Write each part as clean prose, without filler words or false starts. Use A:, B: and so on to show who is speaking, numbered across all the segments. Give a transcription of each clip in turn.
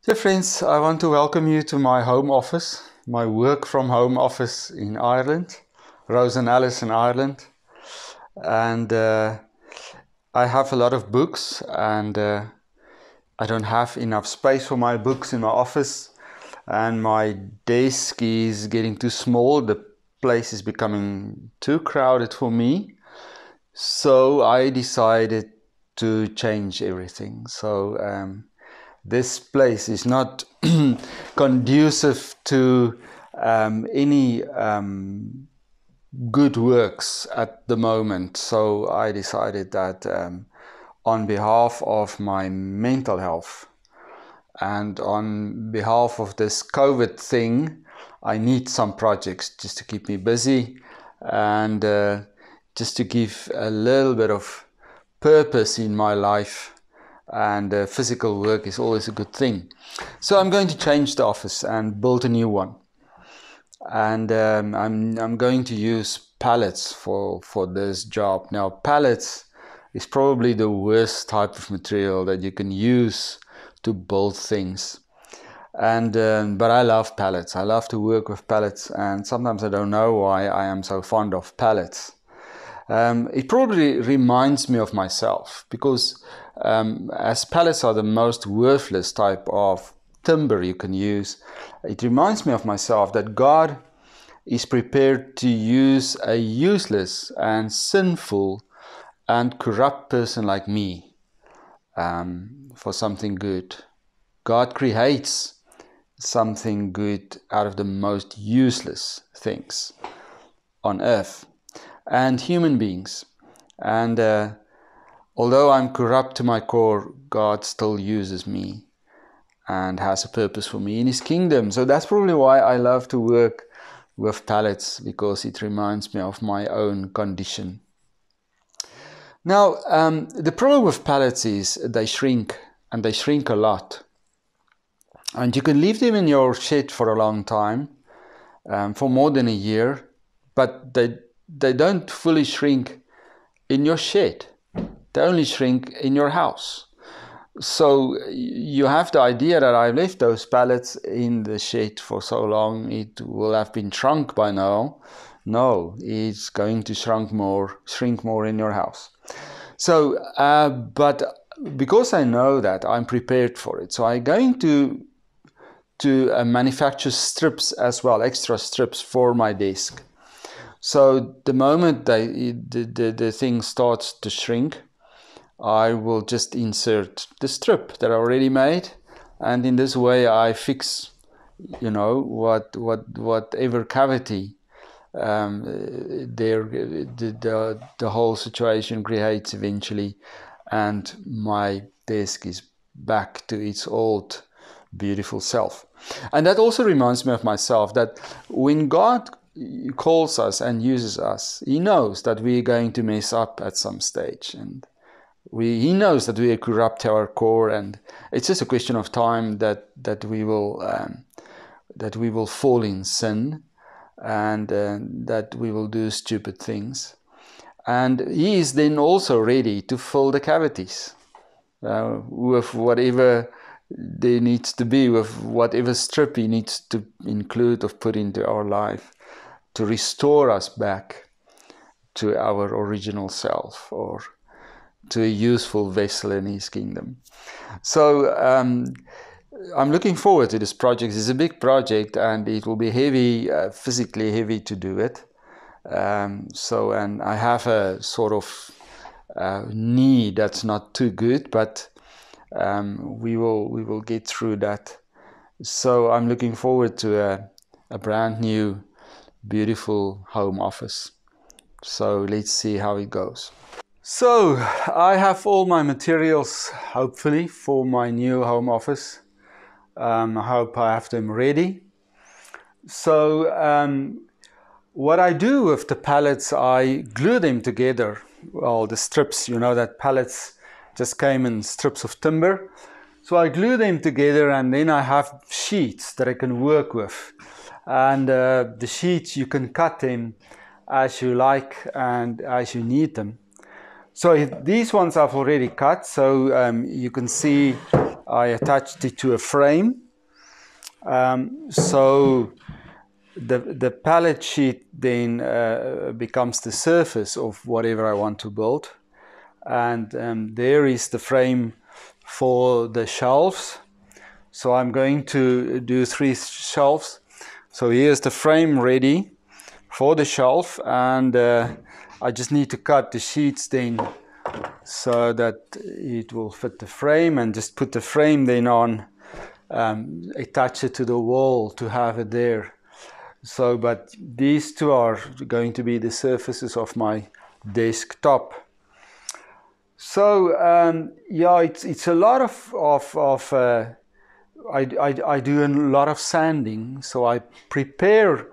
A: Dear friends, I want to welcome you to my home office, my work from home office in Ireland, Rose and Alice in Ireland. And I have a lot of books, and I don't have enough space for my books in my office, and my desk is getting too small. The place is becoming too crowded for me. So I decided to change everything. This place is not conducive to any good works at the moment. So I decided that on behalf of my mental health and on behalf of this COVID thing, I need some projects just to keep me busy and just to give a little bit of purpose in my life. And physical work is always a good thing. So I'm going to change the office and build a new one. And I'm going to use pallets for this job. Now, pallets is probably the worst type of material that you can use to build things. And but I love pallets. I love to work with pallets, and sometimes I don't know why I am so fond of pallets. It probably reminds me of myself because as pallets are the most worthless type of timber you can use, it reminds me of myself that God is prepared to use a useless and sinful and corrupt person like me for something good. God creates something good out of the most useless things on earth and human beings. And although I'm corrupt to my core, God still uses me and has a purpose for me in His kingdom. So that's probably why I love to work with pallets, because it reminds me of my own condition. Now, the problem with pallets is they shrink, and they shrink a lot. And you can leave them in your shed for a long time, for more than a year, but they don't fully shrink in your shed. They only shrink in your house. So you have the idea that I've left those pallets in the shed for so long, it will have been shrunk by now. No, it's going to shrink more in your house. So, but because I know that, I'm prepared for it. So I'm going to manufacture strips as well, extra strips for my desk. So the moment the thing starts to shrink, I will just insert the strip that I already made, and in this way I fix, whatever cavity the whole situation creates eventually, and my desk is back to its old beautiful self. And that also reminds me of myself, that when God calls us and uses us, He knows that we're going to mess up at some stage, and He knows that we are corrupt to our core, and it's just a question of time that we will fall in sin, and that we will do stupid things. And He is then also ready to fill the cavities with whatever there needs to be, with whatever strip He needs to include or put into our life to restore us back to our original self, or to a useful vessel in His kingdom. So I'm looking forward to this project. It's a big project, and it will be heavy, physically heavy to do it. And I have a sort of knee that's not too good, but we will get through that. So I'm looking forward to a brand new, beautiful home office. So let's see how it goes. So I have all my materials, hopefully, for my new home office. I hope I have them ready. So what I do with the pallets, I glue them together. Well, the strips, that pallets just came in strips of timber. So I glue them together, and then I have sheets that I can work with. And the sheets, you can cut them as you like and as you need them. So these ones I've already cut, so you can see I attached it to a frame. So the pallet sheet then becomes the surface of whatever I want to build. And there is the frame for the shelves. So I'm going to do 3 shelves. So here's the frame ready for the shelf, and I just need to cut the sheets then so that it will fit the frame, and just put the frame then on, attach it to the wall to have it there. So, but these 2 are going to be the surfaces of my desktop. So yeah, it's a lot of I do a lot of sanding. So I prepare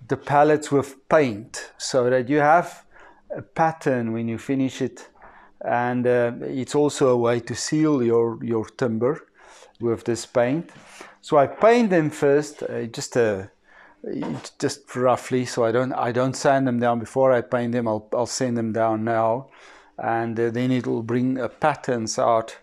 A: the pallets with paint so that you have a pattern when you finish it, and it's also a way to seal your timber with this paint. So I paint them first, just roughly. So I don't sand them down before I paint them. I'll sand them down now, and then it will bring patterns out,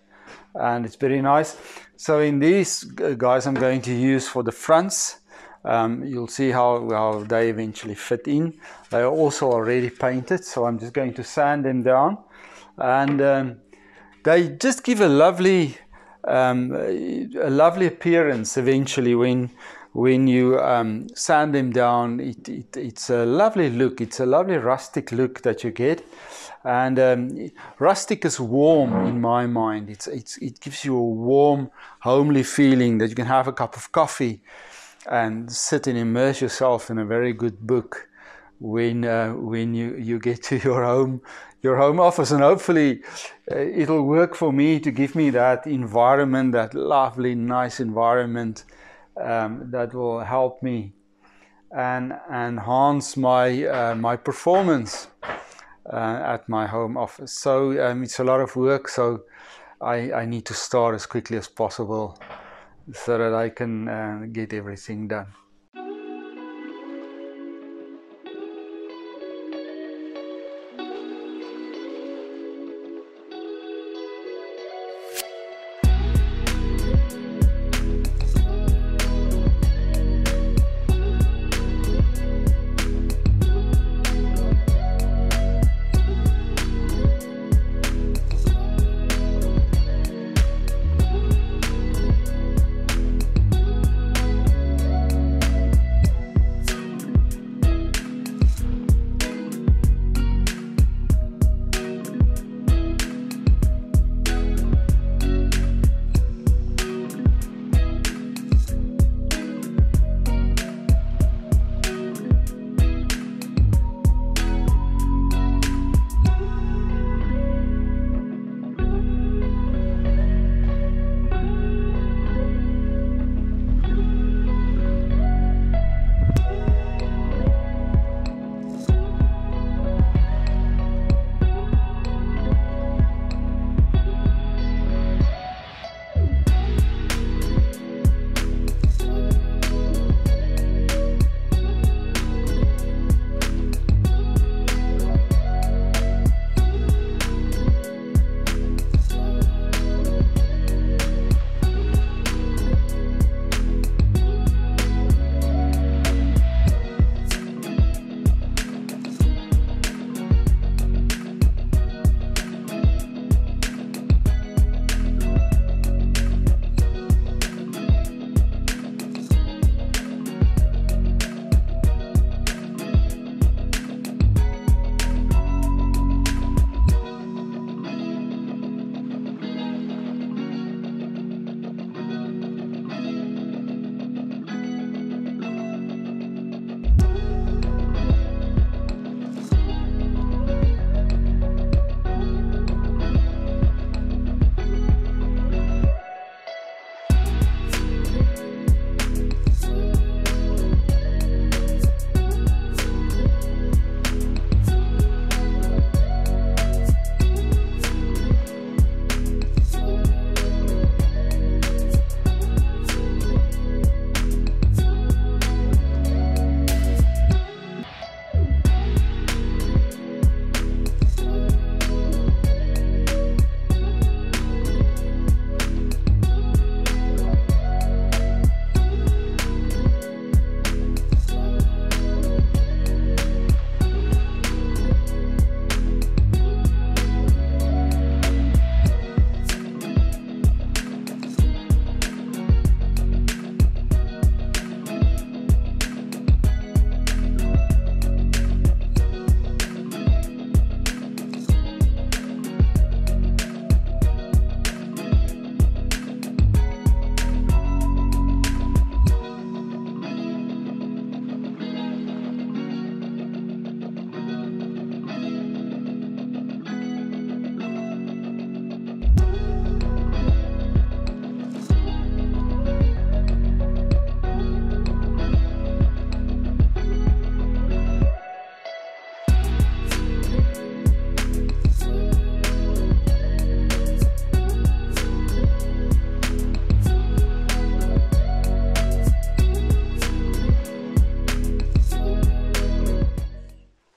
A: and it's very nice. So in these guys I'm going to use for the fronts. You'll see how they eventually fit in. They are also already painted, so I'm just going to sand them down, and they just give a lovely appearance eventually when you sand them down. It's a lovely look. It's a lovely rustic look that you get, and rustic is warm in my mind. It gives you a warm, homely feeling that you can have a cup of coffee and sit and immerse yourself in a very good book when you get to your home office. And hopefully it'll work for me to give me that environment, that lovely, nice environment that will help me and enhance my performance at my home office. So it's a lot of work, so I need to start as quickly as possible so that I can get everything done.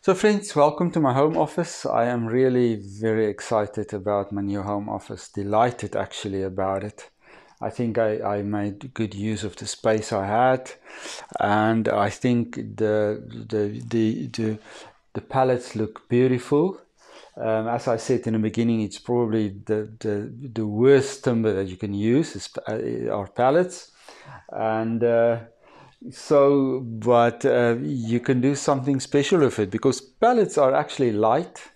A: So friends, welcome to my home office. I am really very excited about my new home office, delighted actually about it. I think I made good use of the space I had, and I think the pallets look beautiful. As I said in the beginning, it's probably the worst timber that you can use are pallets, and you can do something special with it because pallets are actually light.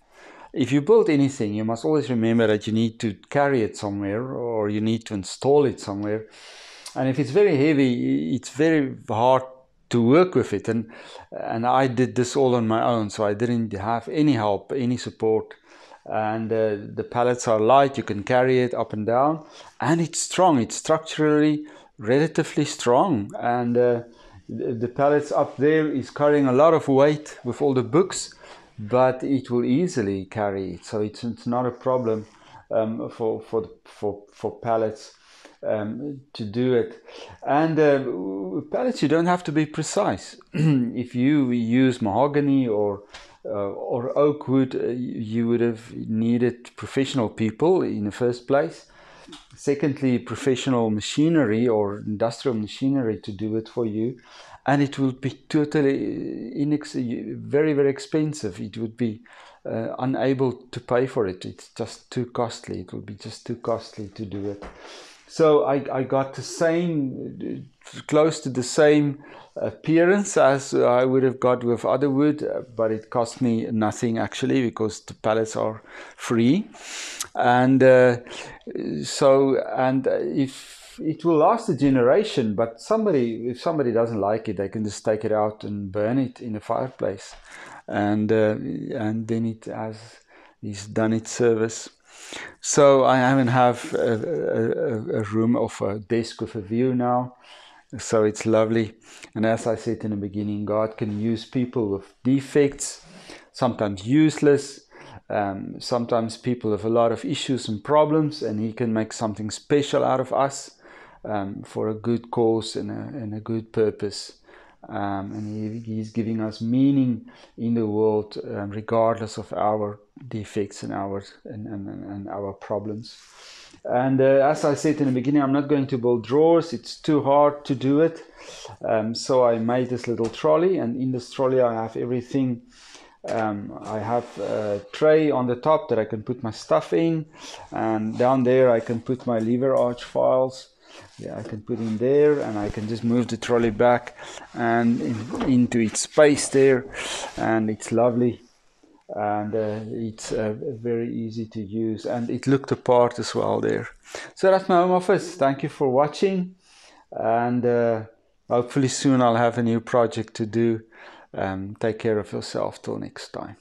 A: If you build anything, you must always remember that you need to carry it somewhere or you need to install it somewhere. And if it's very heavy, it's very hard to work with it. And I did this all on my own, so I didn't have any help, any support. And the pallets are light, you can carry it up and down, and it's strong. It's structurally relatively strong, and the pallets up there is carrying a lot of weight with all the books, but it will easily carry it, so it's not a problem for pallets to do it. And pallets, you don't have to be precise. If you use mahogany or oak wood, you would have needed professional people in the first place. Secondly, professional machinery or industrial machinery to do it for you, and it will be totally very, very expensive. It would be unable to pay for it. It's just too costly. It would be just too costly to do it. So I got the same, close to the same appearance as I would have got with other wood, but it cost me nothing actually because the pallets are free. And if it will last a generation, but if somebody doesn't like it, they can just take it out and burn it in the fireplace, and then it's done its service. So I even have a room of a desk with a view now. So it's lovely. And as I said in the beginning, God can use people with defects, sometimes useless, sometimes people have a lot of issues and problems, and He can make something special out of us for a good cause and a good purpose. And He's giving us meaning in the world, regardless of our defects and our problems. And as I said in the beginning, I'm not going to build drawers. It's too hard to do it. So I made this little trolley, and in this trolley I have everything. I have a tray on the top that I can put my stuff in, and down there I can put my lever arch files. Yeah, I can put in there, and I can just move the trolley back and into its space there, and it's lovely, and it's very easy to use, and it looked apart as well there. So that's my home office. Thank you for watching, and hopefully soon I'll have a new project to do. Take care of yourself till next time.